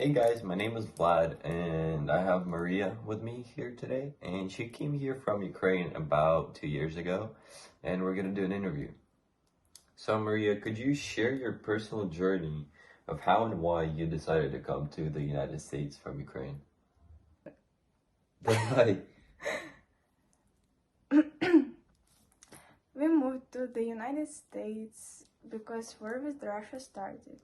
Hey guys, my name is Vlad and I have Maria with me here today, and she came here from Ukraine about 2 years ago and we're gonna do an interview. So Maria, could you share your personal journey of how and why you decided to come to the United States from Ukraine? Why? We moved to the United States because war with Russia started.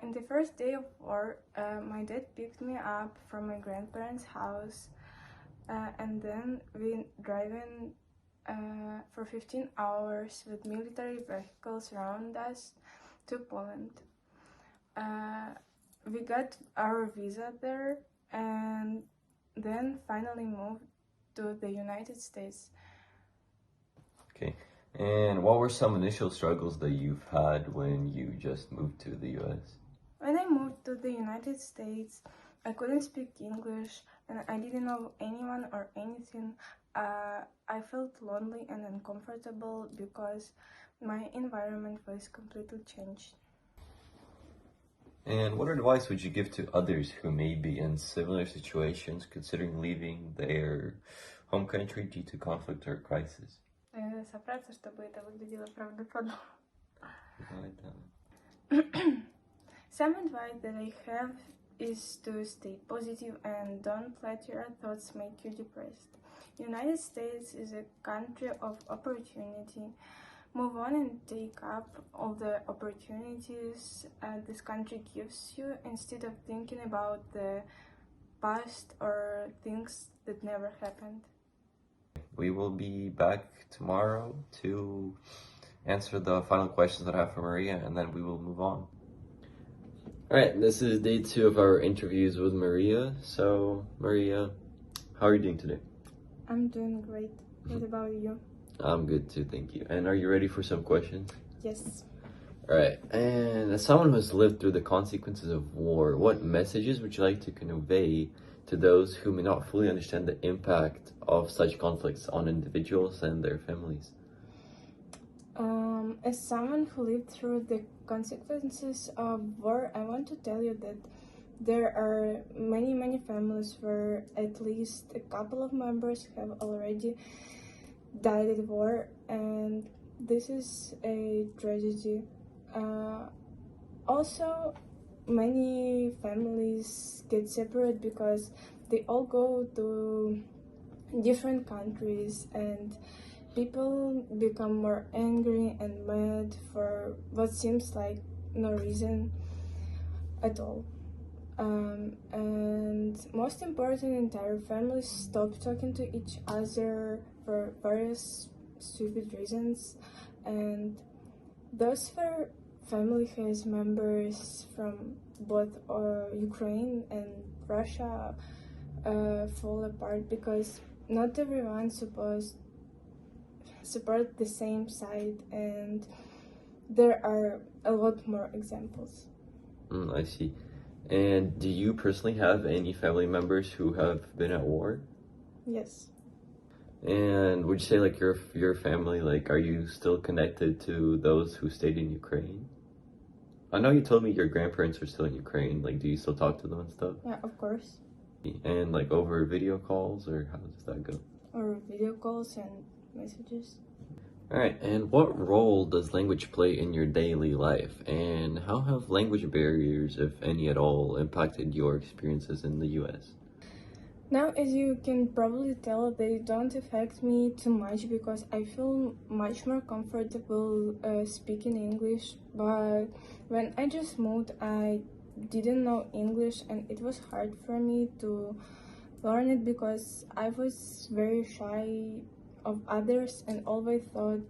In the first day of war, my dad picked me up from my grandparents' house, and then we driving for 15 hours with military vehicles around us to Poland. We got our visa there and then finally moved to the United States. Okay. And what were some initial struggles that you've had when you just moved to the US? When I moved to the United States, I couldn't speak English and I didn't know anyone or anything. I felt lonely and uncomfortable because my environment was completely changed. And what advice would you give to others who may be in similar situations considering leaving their home country due to conflict or crisis? Собраться, чтобы это выглядело правдоподобно. Some advice that I have is to stay positive and don't let your thoughts make you depressed. United States is a country of opportunity. Move on and take up all the opportunities this country gives you instead of thinking about the past or things that never happened. We will be back tomorrow to answer the final questions that I have for Maria, and then we will move on. All right, this is day 2 of our interviews with Maria. So, Maria, how are you doing today? I'm doing great. What about you? I'm good too, thank you. And are you ready for some questions? Yes. All right, and as someone who's lived through the consequences of war, what messages would you like to convey to those who may not fully understand the impact of such conflicts on individuals and their families? As someone who lived through the consequences of war, I want to tell you that there are many families where at least a couple of members have already died at war, and this is a tragedy. Also, many families get separated because they all go to different countries and people become more angry and mad for what seems like no reason at all. And most important, entire families stop talking to each other for various stupid reasons, and those family has members from both Ukraine and Russia fall apart because not everyone supposed support the same side, and there are a lot more examples. I see. And do you personally have any family members who have been at war? Yes. And would you say like your family, like, are you still connected to those who stayed in Ukraine? I know you told me your grandparents are still in Ukraine. Like, do you still talk to them and stuff? Yeah, of course. And like over video calls, or how does that go? Or video calls and messages. All right, and what role does language play in your daily life? And how have language barriers, if any at all, impacted your experiences in the US? Now, as you can probably tell, they don't affect me too much because I feel much more comfortable speaking English. But when I just moved, I didn't know English and it was hard for me to learn it because I was very shy of others and always thought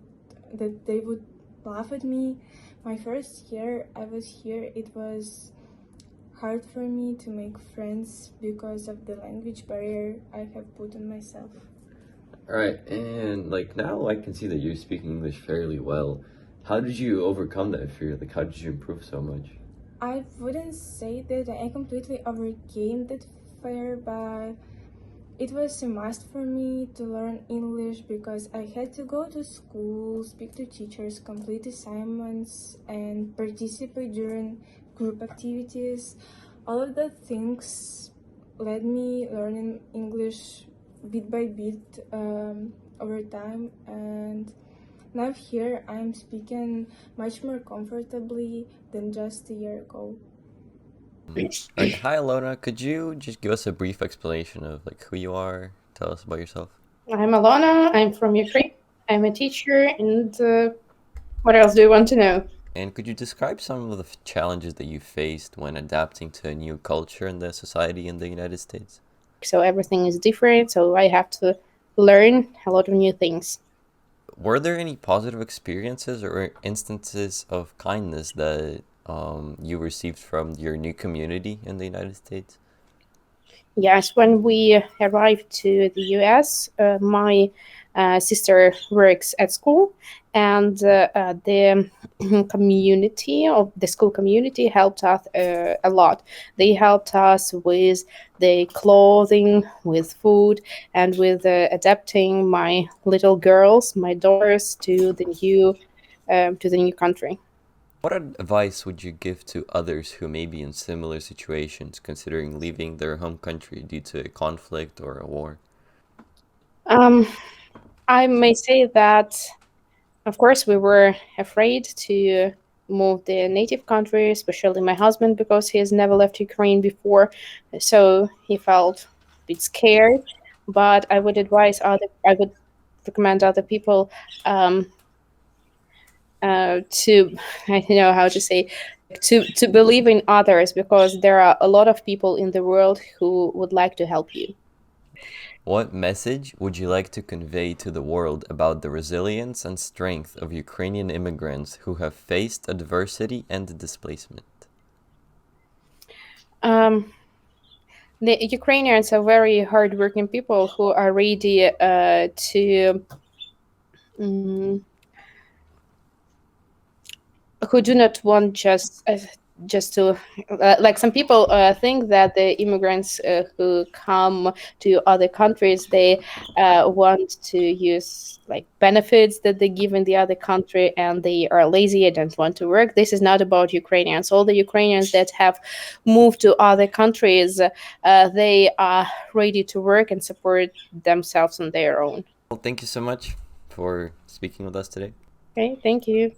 that they would laugh at me. My first year I was here, it was hard for me to make friends because of the language barrier I have put on myself. All right, and like now I can see that you're speaking English fairly well. How did you overcome that fear? Like, how did you improve so much? I wouldn't say that I completely overcame that fear, but it was a must for me to learn English because I had to go to school, speak to teachers, complete assignments, and participate during group activities. All of the things led me learning English bit by bit over time, and now here I'm speaking much more comfortably than just a year ago. All right, hi Alona. Could you just give us a brief explanation of like who you are? Tell us about yourself. I'm Alana. I'm from Ukraine. I'm a teacher. And what else do you want to know? And could you describe some of the challenges that you faced when adapting to a new culture in the society in the United States? So everything is different. So I have to learn a lot of new things. Were there any positive experiences or instances of kindness that you received from your new community in the United States? Yes, when we arrived to the US, my sister works at school, and the community of the school community helped us a lot. They helped us with the clothing, with food, and with adapting my little girls, my daughters, to the new country. What advice would you give to others who may be in similar situations, considering leaving their home country due to a conflict or a war? Um, I may say that, of course, we were afraid to move the native country, especially my husband, because he has never left Ukraine before, so he felt a bit scared. But I would recommend other people um, to, I don't know how to say, to believe in others, because there are a lot of people in the world who would like to help you. What message would you like to convey to the world about the resilience and strength of Ukrainian immigrants who have faced adversity and displacement? Um, the Ukrainians are very hardworking people who are ready to mm, who do not want just to like some people think that the immigrants who come to other countries, they want to use like benefits that they give in the other country, and they are lazy and don't want to work. This is not about Ukrainians. All the Ukrainians that have moved to other countries, they are ready to work and support themselves on their own. Well, thank you so much for speaking with us today. Okay, thank you.